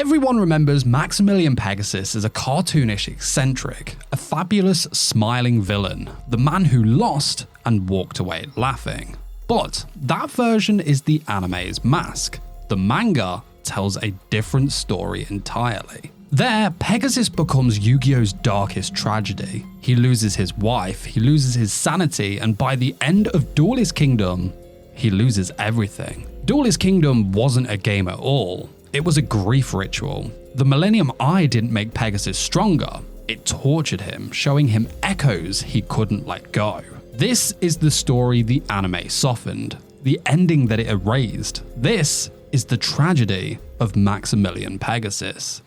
Everyone remembers Maximillion Pegasus as a cartoonish eccentric, a fabulous smiling villain, the man who lost and walked away laughing. But that version is the anime's mask. The manga tells a different story entirely. There, Pegasus becomes Yu-Gi-Oh's darkest tragedy. He loses his wife, he loses his sanity, and by the end of Duelist Kingdom, he loses everything. Duelist Kingdom wasn't a game at all. It was a grief ritual. The Millennium Eye didn't make Pegasus stronger. It tortured him, showing him echoes he couldn't let go. This is the story the anime softened, the ending that it erased. This is the tragedy of Maximillion Pegasus.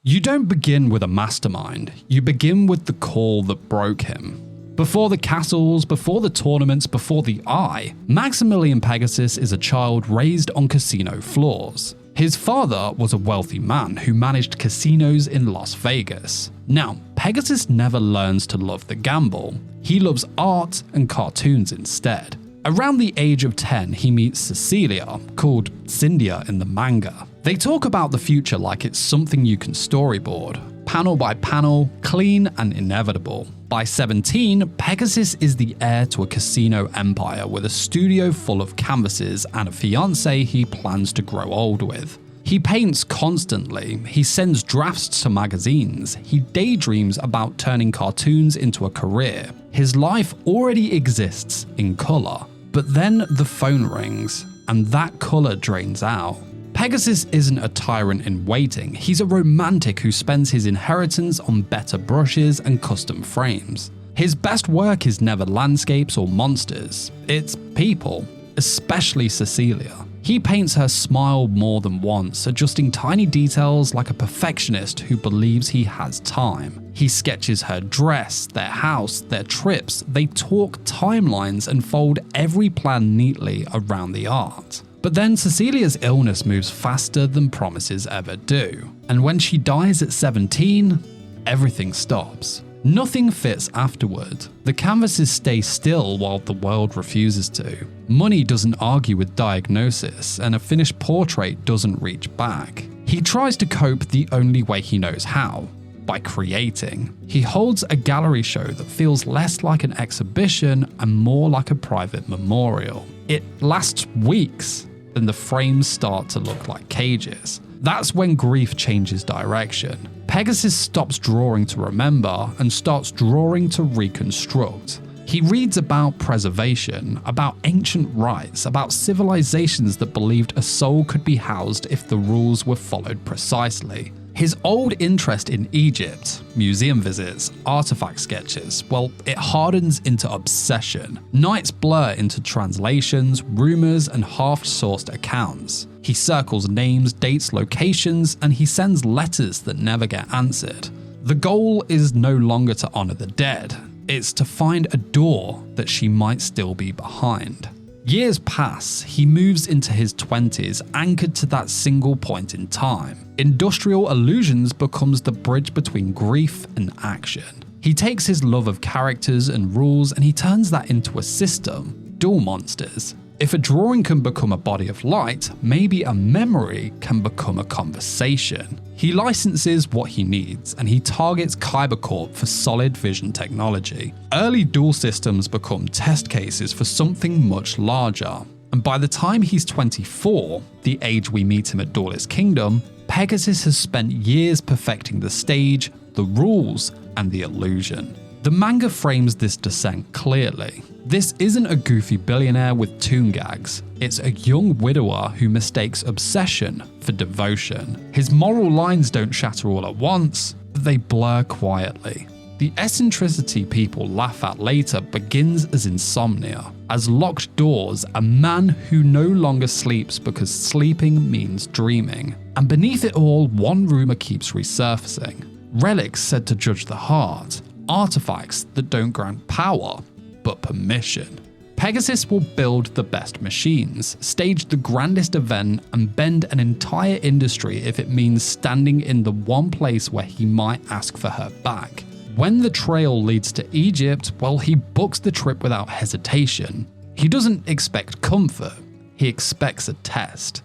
You don't begin with a mastermind, you begin with the call that broke him. Before the castles, before the tournaments, before the eye, Maximillion Pegasus is a child raised on casino floors. His father was a wealthy man who managed casinos in Las Vegas. Now, Pegasus never learns to love the gamble. He loves art and cartoons instead. Around the age of 10, he meets Cecilia, called Cyndia in the manga. They talk about the future like it's something you can storyboard, panel by panel, clean and inevitable. By 17, Pegasus is the heir to a casino empire with a studio full of canvases and a fiancée he plans to grow old with. He paints constantly, he sends drafts to magazines, he daydreams about turning cartoons into a career. His life already exists in colour. But then the phone rings, and that colour drains out. Pegasus isn't a tyrant in waiting, he's a romantic who spends his inheritance on better brushes and custom frames. His best work is never landscapes or monsters, it's people, especially Cecilia. He paints her smile more than once, adjusting tiny details like a perfectionist who believes he has time. He sketches her dress, their house, their trips, they talk timelines and fold every plan neatly around the art. But then Cecilia's illness moves faster than promises ever do, and when she dies at 17, everything stops. Nothing fits afterward. The canvases stay still while the world refuses to. Money doesn't argue with diagnosis, and a finished portrait doesn't reach back. He tries to cope the only way he knows how, by creating. He holds a gallery show that feels less like an exhibition and more like a private memorial. It lasts weeks, then the frames start to look like cages. That's when grief changes direction. Pegasus stops drawing to remember and starts drawing to reconstruct. He reads about preservation, about ancient rites, about civilizations that believed a soul could be housed if the rules were followed precisely. His old interest in Egypt, museum visits, artifact sketches, well, it hardens into obsession. Nights blur into translations, rumors, and half-sourced accounts. He circles names, dates, locations, and he sends letters that never get answered. The goal is no longer to honor the dead, it's to find a door that she might still be behind. Years pass, he moves into his 20s, anchored to that single point in time. Industrial Illusions becomes the bridge between grief and action. He takes his love of characters and rules and he turns that into a system, Duel Monsters. If a drawing can become a body of light, maybe a memory can become a conversation. He licenses what he needs, and he targets Kyber Corp for solid vision technology. Early duel systems become test cases for something much larger, and by the time he's 24, the age we meet him at Duelist Kingdom, Pegasus has spent years perfecting the stage, the rules, and the illusion. The manga frames this descent clearly. This isn't a goofy billionaire with toon gags, it's a young widower who mistakes obsession for devotion. His moral lines don't shatter all at once, but they blur quietly. The eccentricity people laugh at later begins as insomnia, as locked doors, a man who no longer sleeps because sleeping means dreaming. And beneath it all, one rumor keeps resurfacing. Relics said to judge the heart, artifacts that don't grant power, but permission. Pegasus will build the best machines, stage the grandest event, and bend an entire industry if it means standing in the one place where he might ask for her back. When the trail leads to Egypt, well, he books the trip without hesitation. He doesn't expect comfort, he expects a test.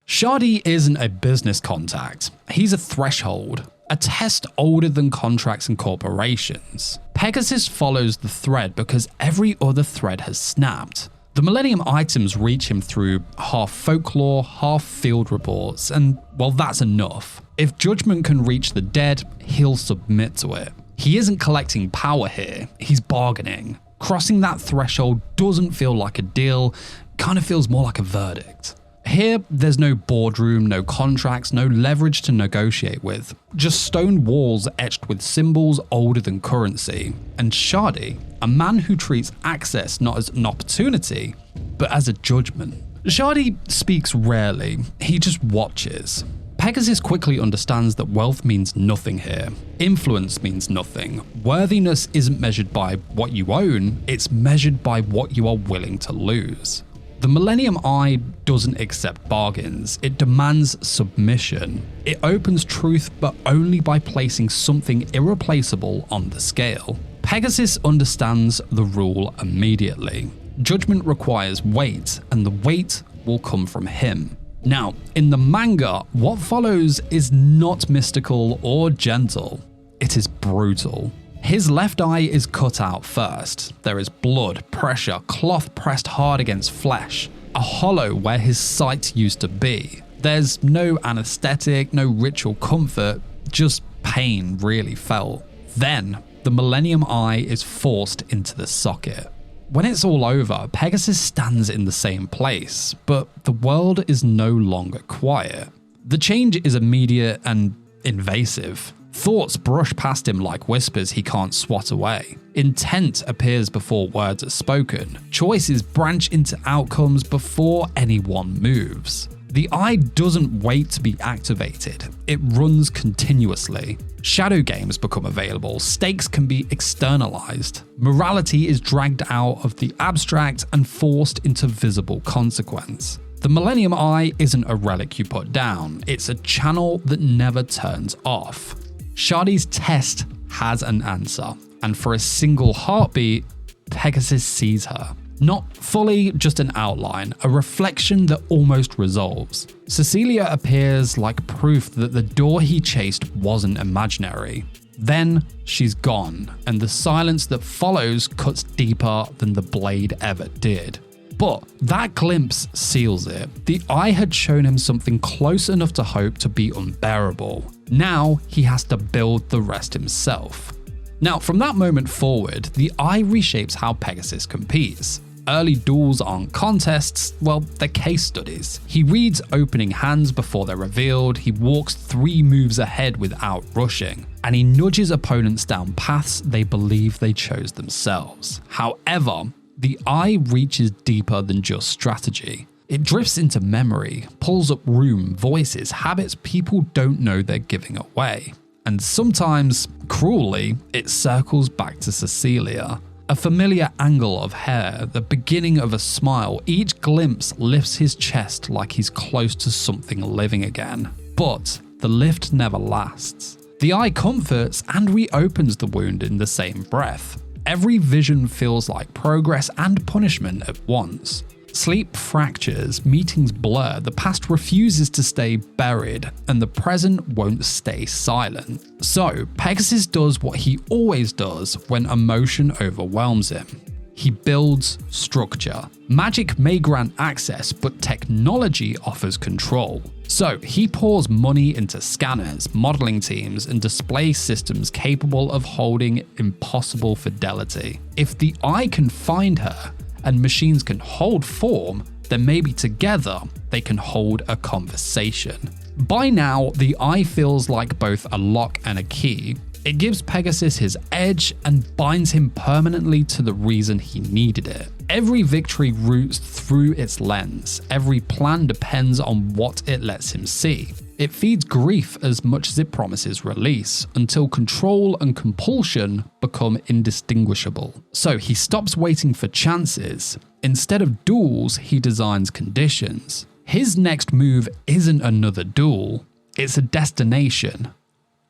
Shardy isn't a business contact, he's a threshold, a test older than contracts and corporations. Pegasus follows the thread because every other thread has snapped. The Millennium items reach him through half folklore, half field reports, and well, that's enough. If judgment can reach the dead, he'll submit to it. He isn't collecting power here, he's bargaining. Crossing that threshold doesn't feel like a deal, kind of feels more like a verdict. Here, there's no boardroom, no contracts, no leverage to negotiate with, just stone walls etched with symbols older than currency. And Shardy, a man who treats access not as an opportunity, but as a judgment. Shardy speaks rarely, he just watches. Pegasus quickly understands that wealth means nothing here. Influence means nothing. Worthiness isn't measured by what you own, it's measured by what you are willing to lose. The Millennium Eye doesn't accept bargains, it demands submission. It opens truth, but only by placing something irreplaceable on the scale. Pegasus understands the rule immediately. Judgment requires weight, and the weight will come from him. Now, in the manga, what follows is not mystical or gentle, it is brutal. His left eye is cut out first. There is blood, pressure, cloth pressed hard against flesh, a hollow where his sight used to be. There's no anesthetic, no ritual comfort, just pain really felt. Then, the Millennium Eye is forced into the socket. When it's all over, Pegasus stands in the same place, but the world is no longer quiet. The change is immediate and invasive. Thoughts brush past him like whispers he can't swat away. Intent appears before words are spoken. Choices branch into outcomes before anyone moves. The eye doesn't wait to be activated, it runs continuously. Shadow games become available, stakes can be externalized. Morality is dragged out of the abstract and forced into visible consequence. The Millennium Eye isn't a relic you put down, it's a channel that never turns off. Shardy's test has an answer, and for a single heartbeat, Pegasus sees her. Not fully, just an outline, a reflection that almost resolves. Cecilia appears like proof that the door he chased wasn't imaginary. Then she's gone, and the silence that follows cuts deeper than the blade ever did. But that glimpse seals it. The eye had shown him something close enough to hope to be unbearable. Now he has to build the rest himself. Now, from that moment forward, the eye reshapes how Pegasus competes. Early duels aren't contests, well, they're case studies. He reads opening hands before they're revealed, he walks 3 moves ahead without rushing, and he nudges opponents down paths they believe they chose themselves. However, the eye reaches deeper than just strategy. It drifts into memory, pulls up room, voices, habits people don't know they're giving away. And sometimes, cruelly, it circles back to Cecilia. A familiar angle of hair, the beginning of a smile, each glimpse lifts his chest like he's close to something living again. But the lift never lasts. The eye comforts and reopens the wound in the same breath. Every vision feels like progress and punishment at once. Sleep fractures, meetings blur, the past refuses to stay buried, and the present won't stay silent. So, Pegasus does what he always does when emotion overwhelms him. He builds structure. Magic may grant access, but technology offers control. So, he pours money into scanners, modeling teams, and display systems capable of holding impossible fidelity. If the eye can find her, and machines can hold form, then maybe together they can hold a conversation. By now, the eye feels like both a lock and a key. It gives Pegasus his edge and binds him permanently to the reason he needed it. Every victory roots through its lens. Every plan depends on what it lets him see. It feeds grief as much as it promises release, until control and compulsion become indistinguishable. So he stops waiting for chances. Instead of duels, he designs conditions. His next move isn't another duel, it's a destination.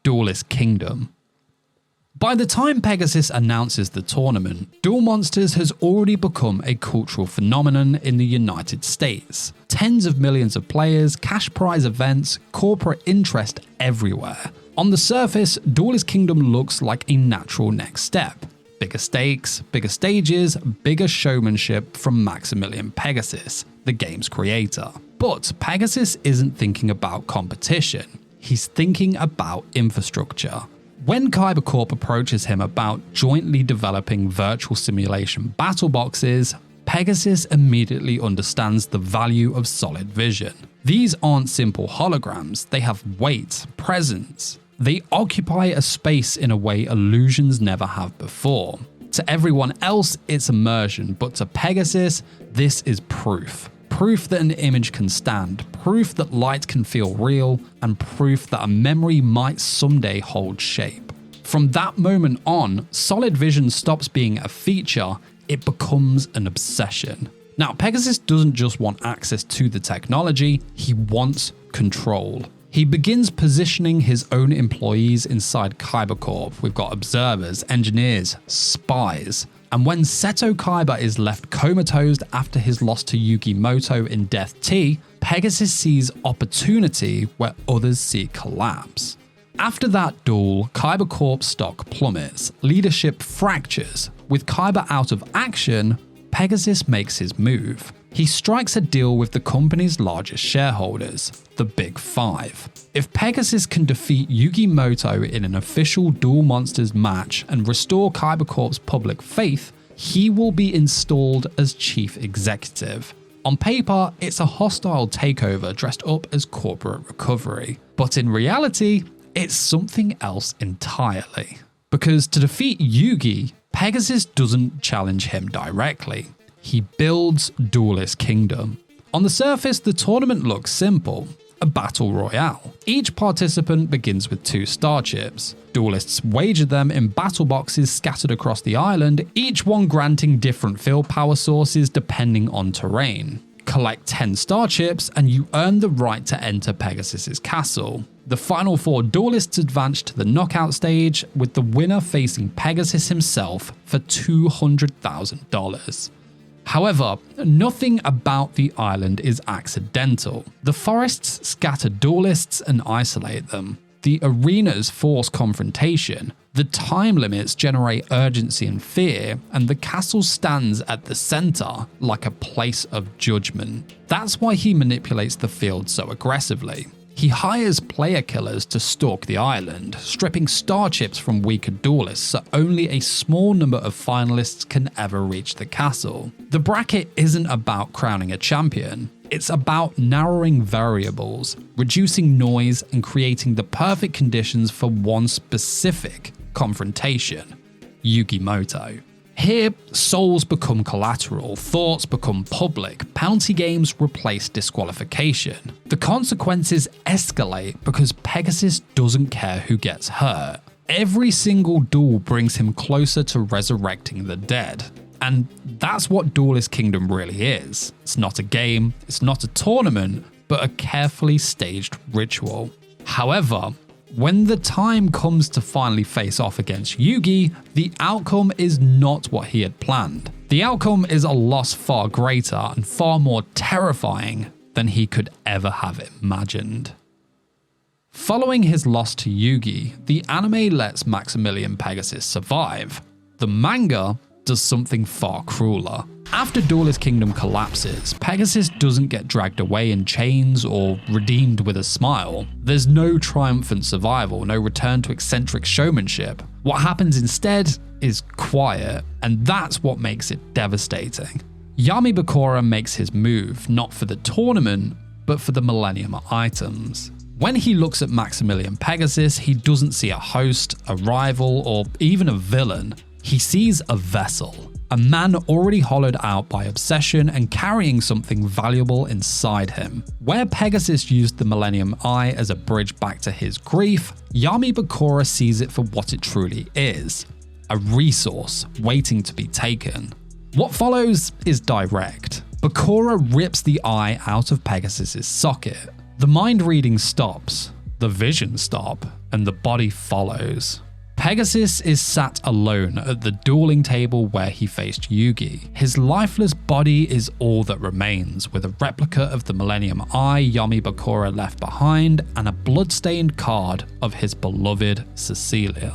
Duelist Kingdom. By the time Pegasus announces the tournament, Duel Monsters has already become a cultural phenomenon in the United States. Tens of millions of players, cash prize events, corporate interest everywhere. On the surface, Duelist Kingdom looks like a natural next step. Bigger stakes, bigger stages, bigger showmanship from Maximillion Pegasus, the game's creator. But Pegasus isn't thinking about competition, he's thinking about infrastructure. When Kyber Corp approaches him about jointly developing virtual simulation battle boxes, Pegasus immediately understands the value of solid vision. These aren't simple holograms, they have weight, presence. They occupy a space in a way illusions never have before. To everyone else, it's immersion, but to Pegasus, this is proof. Proof that an image can stand, proof that light can feel real, and proof that a memory might someday hold shape. From that moment on, solid vision stops being a feature, it becomes an obsession. Now, Pegasus doesn't just want access to the technology, he wants control. He begins positioning his own employees inside Kyber Corp. We've got observers, engineers, spies. And when Seto Kyber is left comatose after his loss to Yugi Moto in Death T, Pegasus sees opportunity where others see collapse. After that duel, Kyber Corp's stock plummets, leadership fractures. With Kyber out of action, Pegasus makes his move. He strikes a deal with the company's largest shareholders, the Big Five. If Pegasus can defeat Yugi Moto in an official Duel Monsters match and restore Kyber Corp's public faith, he will be installed as chief executive. On paper, it's a hostile takeover dressed up as corporate recovery. But in reality, it's something else entirely. Because to defeat Yugi, Pegasus doesn't challenge him directly. He builds Duelist Kingdom. On the surface, the tournament looks simple. A battle royale. Each participant begins with 2 starships. Duelists wager them in battle boxes scattered across the island, each one granting different field power sources depending on terrain. Collect 10 starships and you earn the right to enter Pegasus's castle. The final 4 duelists advance to the knockout stage, with the winner facing Pegasus himself for $200,000. However, nothing about the island is accidental. The forests scatter duelists and isolate them. The arenas force confrontation. The time limits generate urgency and fear, and the castle stands at the center like a place of judgment. That's why he manipulates the field so aggressively. He hires player killers to stalk the island, stripping starships from weaker duelists so only a small number of finalists can ever reach the castle. The bracket isn't about crowning a champion, it's about narrowing variables, reducing noise and creating the perfect conditions for one specific confrontation: Yugi Moto. Here, souls become collateral, thoughts become public, penalty games replace disqualification. The consequences escalate because Pegasus doesn't care who gets hurt. Every single duel brings him closer to resurrecting the dead. And that's what Duelist Kingdom really is. It's not a game, it's not a tournament, but a carefully staged ritual. However, when the time comes to finally face off against Yugi, the outcome is not what he had planned. The outcome is a loss far greater and far more terrifying than he could ever have imagined. Following his loss to Yugi, the anime lets Maximillion Pegasus survive. The manga does something far crueler. After Duelist Kingdom collapses, Pegasus doesn't get dragged away in chains or redeemed with a smile. There's no triumphant survival, no return to eccentric showmanship. What happens instead is quiet, and that's what makes it devastating. Yami Bakura makes his move, not for the tournament, but for the Millennium items. When he looks at Maximillion Pegasus, he doesn't see a host, a rival, or even a villain. He sees a vessel. A man already hollowed out by obsession and carrying something valuable inside him. Where Pegasus used the Millennium Eye as a bridge back to his grief, Yami Bakura sees it for what it truly is: a resource waiting to be taken. What follows is direct. Bakura rips the eye out of Pegasus's socket. The mind reading stops, the vision stops, and the body follows. Pegasus is sat alone at the dueling table where he faced Yugi. His lifeless body is all that remains, with a replica of the Millennium Eye Yami Bakura left behind and a bloodstained card of his beloved Cecilia.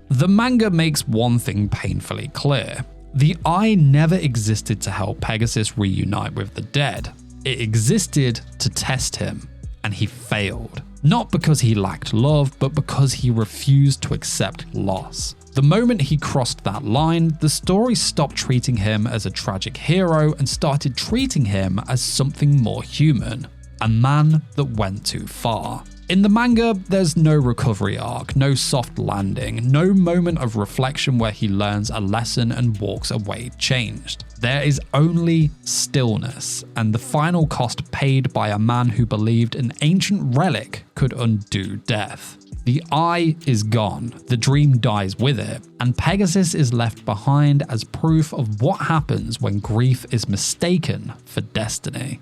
The manga makes one thing painfully clear. The Eye never existed to help Pegasus reunite with the dead. It existed to test him, and he failed. Not because he lacked love, but because he refused to accept loss. The moment he crossed that line, the story stopped treating him as a tragic hero and started treating him as something more human. A man that went too far. In the manga, there's no recovery arc, no soft landing, no moment of reflection where he learns a lesson and walks away changed. There is only stillness, and the final cost paid by a man who believed an ancient relic could undo death. The Eye is gone, the dream dies with it, and Pegasus is left behind as proof of what happens when grief is mistaken for destiny.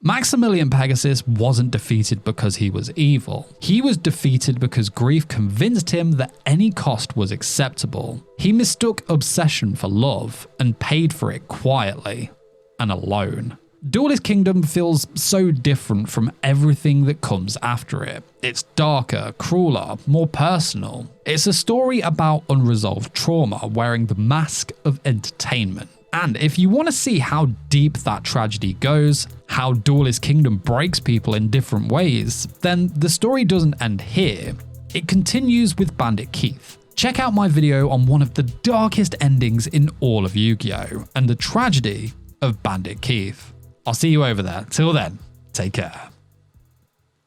Maximillion Pegasus wasn't defeated because he was evil. He was defeated because grief convinced him that any cost was acceptable. He mistook obsession for love and paid for it quietly and alone. Duelist Kingdom feels so different from everything that comes after it. It's darker, crueler, more personal. It's a story about unresolved trauma wearing the mask of entertainment. And if you want to see how deep that tragedy goes, how Duelist Kingdom breaks people in different ways, then the story doesn't end here. It continues with Bandit Keith. Check out my video on one of the darkest endings in all of Yu-Gi-Oh! And the tragedy of Bandit Keith. I'll see you over there. Till then, take care.